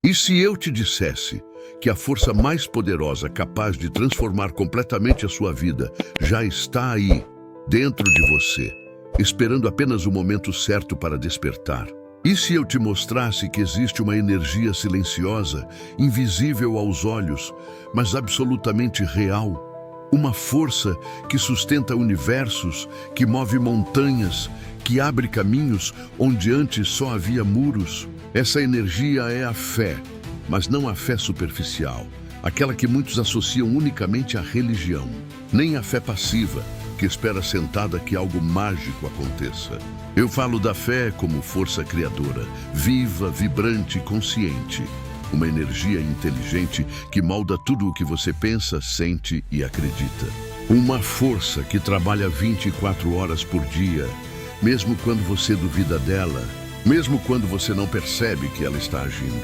E se eu te dissesse que a força mais poderosa capaz de transformar completamente a sua vida já está aí, dentro de você, esperando apenas o momento certo para despertar? E se eu te mostrasse que existe uma energia silenciosa, invisível aos olhos, mas absolutamente real? Uma força que sustenta universos, que move montanhas, que abre caminhos onde antes só havia muros? Essa energia é a fé, mas não a fé superficial, aquela que muitos associam unicamente à religião, nem a fé passiva, que espera sentada que algo mágico aconteça. Eu falo da fé como força criadora, viva, vibrante e consciente. Uma energia inteligente que molda tudo o que você pensa, sente e acredita. Uma força que trabalha 24 horas por dia, mesmo quando você duvida dela, mesmo quando você não percebe que ela está agindo.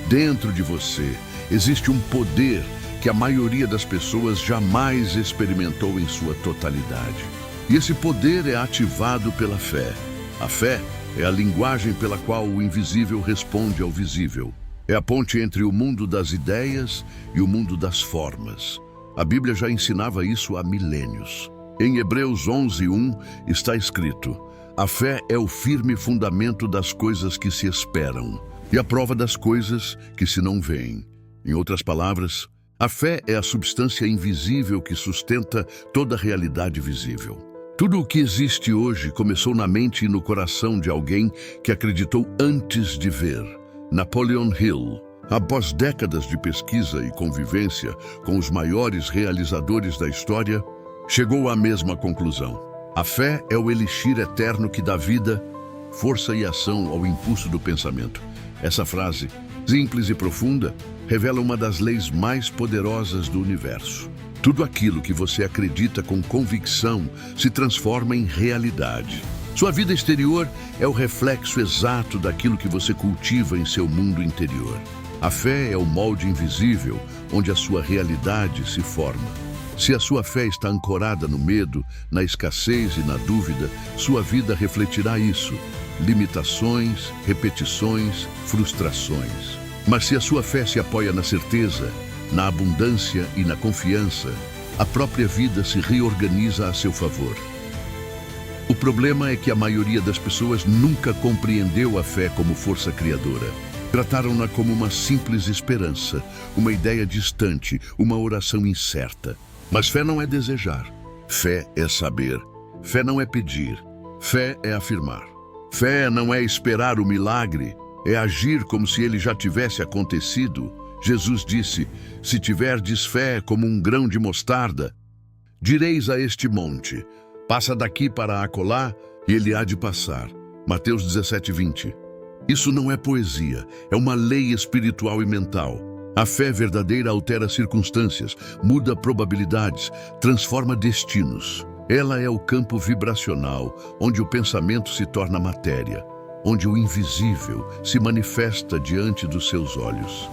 Dentro de você existe um poder que a maioria das pessoas jamais experimentou em sua totalidade. E esse poder é ativado pela fé. A fé é a linguagem pela qual o invisível responde ao visível. É a ponte entre o mundo das ideias e o mundo das formas. A Bíblia já ensinava isso há milênios. Em Hebreus 11:1 está escrito: a fé é o firme fundamento das coisas que se esperam e a prova das coisas que se não veem. Em outras palavras, a fé é a substância invisível que sustenta toda a realidade visível. Tudo o que existe hoje começou na mente e no coração de alguém que acreditou antes de ver. Napoleon Hill, após décadas de pesquisa e convivência com os maiores realizadores da história, chegou à mesma conclusão. A fé é o elixir eterno que dá vida, força e ação ao impulso do pensamento. Essa frase, simples e profunda, revela uma das leis mais poderosas do universo. Tudo aquilo que você acredita com convicção se transforma em realidade. Sua vida exterior é o reflexo exato daquilo que você cultiva em seu mundo interior. A fé é o molde invisível onde a sua realidade se forma. Se a sua fé está ancorada no medo, na escassez e na dúvida, sua vida refletirá isso. Limitações, repetições, frustrações. Mas se a sua fé se apoia na certeza, na abundância e na confiança, a própria vida se reorganiza a seu favor. O problema é que a maioria das pessoas nunca compreendeu a fé como força criadora. Trataram-na como uma simples esperança, uma ideia distante, uma oração incerta. Mas fé não é desejar. Fé é saber. Fé não é pedir. Fé é afirmar. Fé não é esperar o milagre. É agir como se ele já tivesse acontecido. Jesus disse: se tiverdes fé como um grão de mostarda, direis a este monte: passa daqui para acolá, e ele há de passar. Mateus 17:20. Isso não é poesia, é uma lei espiritual e mental. A fé verdadeira altera circunstâncias, muda probabilidades, transforma destinos. Ela é o campo vibracional, onde o pensamento se torna matéria, onde o invisível se manifesta diante dos seus olhos.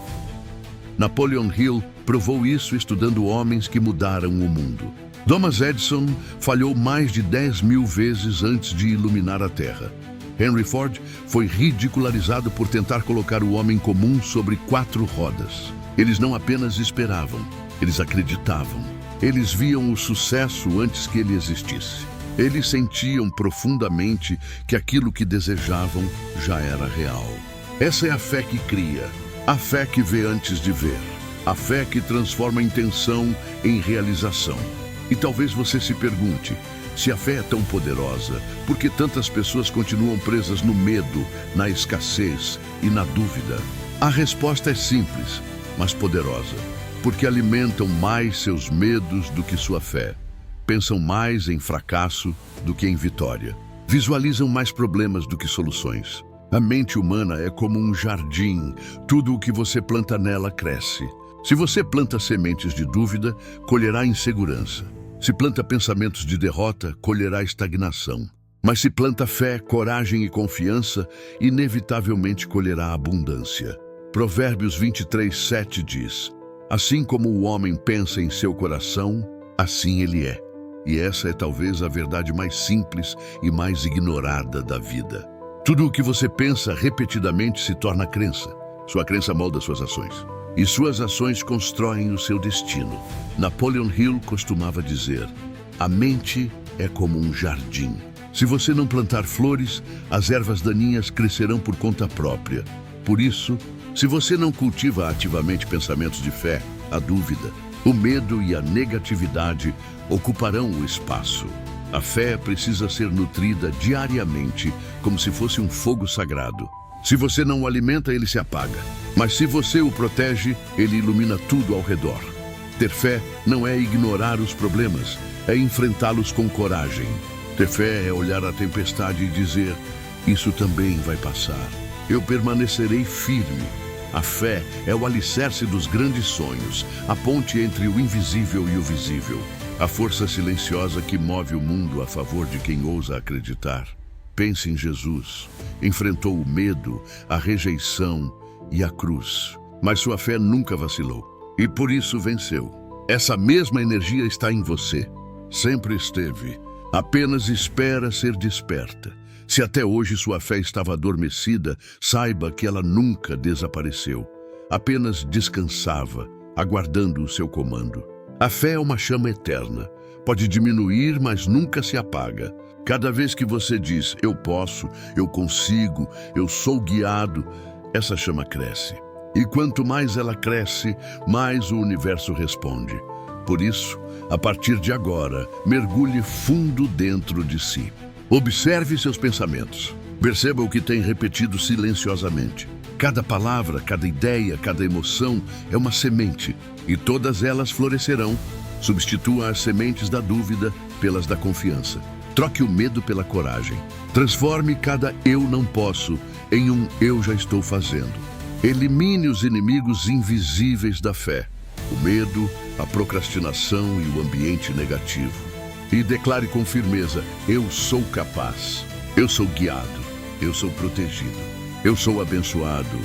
Napoleon Hill provou isso estudando homens que mudaram o mundo. Thomas Edison falhou mais de 10.000 vezes antes de iluminar a Terra. Henry Ford foi ridicularizado por tentar colocar o homem comum sobre 4 rodas. Eles não apenas esperavam, eles acreditavam. Eles viam o sucesso antes que ele existisse. Eles sentiam profundamente que aquilo que desejavam já era real. Essa é a fé que cria, a fé que vê antes de ver, a fé que transforma a intenção em realização. E talvez você se pergunte: se a fé é tão poderosa, por que tantas pessoas continuam presas no medo, na escassez e na dúvida? A resposta é simples, mas poderosa. Porque alimentam mais seus medos do que sua fé. Pensam mais em fracasso do que em vitória. Visualizam mais problemas do que soluções. A mente humana é como um jardim. Tudo o que você planta nela cresce. Se você planta sementes de dúvida, colherá insegurança. Se planta pensamentos de derrota, colherá estagnação. Mas se planta fé, coragem e confiança, inevitavelmente colherá abundância. Provérbios 23:7 diz: assim como o homem pensa em seu coração, assim ele é. E essa é talvez a verdade mais simples e mais ignorada da vida. Tudo o que você pensa repetidamente se torna crença. Sua crença molda suas ações. E suas ações constroem o seu destino. Napoleon Hill costumava dizer: a mente é como um jardim. Se você não plantar flores, as ervas daninhas crescerão por conta própria. Por isso, se você não cultiva ativamente pensamentos de fé, a dúvida, o medo e a negatividade ocuparão o espaço. A fé precisa ser nutrida diariamente, como se fosse um fogo sagrado. Se você não o alimenta, ele se apaga. Mas se você o protege, ele ilumina tudo ao redor. Ter fé não é ignorar os problemas, é enfrentá-los com coragem. Ter fé é olhar a tempestade e dizer: isso também vai passar. Eu permanecerei firme. A fé é o alicerce dos grandes sonhos, a ponte entre o invisível e o visível. A força silenciosa que move o mundo a favor de quem ousa acreditar. Pense em Jesus. Enfrentou o medo, a rejeição e a cruz. Mas sua fé nunca vacilou. E por isso venceu. Essa mesma energia está em você. Sempre esteve. Apenas espera ser desperta. Se até hoje sua fé estava adormecida, saiba que ela nunca desapareceu. Apenas descansava, aguardando o seu comando. A fé é uma chama eterna. Pode diminuir, mas nunca se apaga. Cada vez que você diz: eu posso, eu consigo, eu sou guiado, essa chama cresce. E quanto mais ela cresce, mais o universo responde. Por isso, a partir de agora, mergulhe fundo dentro de si. Observe seus pensamentos. Perceba o que tem repetido silenciosamente. Cada palavra, cada ideia, cada emoção é uma semente, e todas elas florescerão. Substitua as sementes da dúvida pelas da confiança. Troque o medo pela coragem. Transforme cada eu não posso em um eu já estou fazendo. Elimine os inimigos invisíveis da fé: o medo, a procrastinação e o ambiente negativo. E declare com firmeza: eu sou capaz, eu sou guiado, eu sou protegido, eu sou abençoado.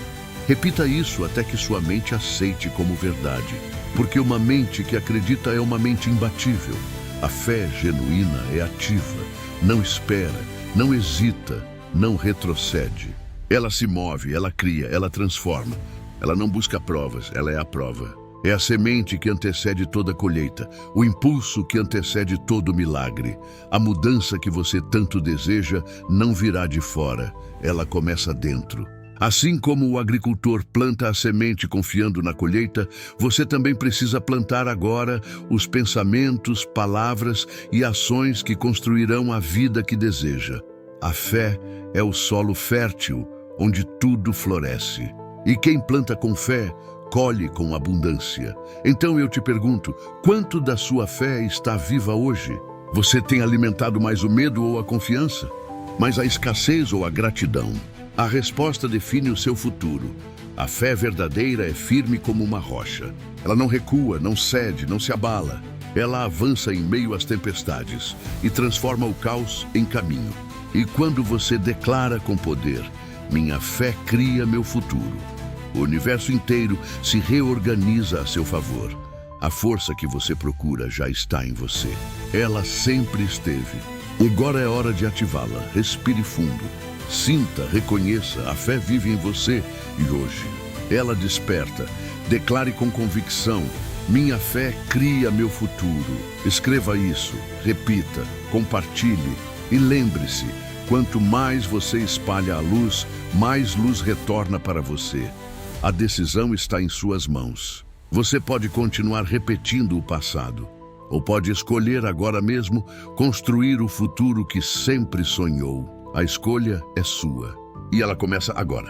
Repita isso até que sua mente aceite como verdade, porque uma mente que acredita é uma mente imbatível. A fé genuína é ativa, não espera, não hesita, não retrocede. Ela se move, ela cria, ela transforma. Ela não busca provas, ela é a prova. É a semente que antecede toda a colheita, o impulso que antecede todo milagre. A mudança que você tanto deseja não virá de fora, ela começa dentro. Assim como o agricultor planta a semente confiando na colheita, você também precisa plantar agora os pensamentos, palavras e ações que construirão a vida que deseja. A fé é o solo fértil, onde tudo floresce. E quem planta com fé, colhe com abundância. Então eu te pergunto, quanto da sua fé está viva hoje? Você tem alimentado mais o medo ou a confiança? Mais a escassez ou a gratidão? A resposta define o seu futuro. A fé verdadeira é firme como uma rocha. Ela não recua, não cede, não se abala. Ela avança em meio às tempestades e transforma o caos em caminho. E quando você declara com poder: minha fé cria meu futuro, o universo inteiro se reorganiza a seu favor. A força que você procura já está em você. Ela sempre esteve. Agora é hora de ativá-la. Respire fundo. Sinta, reconheça, a fé vive em você e hoje ela desperta. Declare com convicção: minha fé cria meu futuro. Escreva isso, repita, compartilhe e lembre-se: quanto mais você espalha a luz, mais luz retorna para você. A decisão está em suas mãos. Você pode continuar repetindo o passado, ou pode escolher agora mesmo construir o futuro que sempre sonhou. A escolha é sua. E ela começa agora.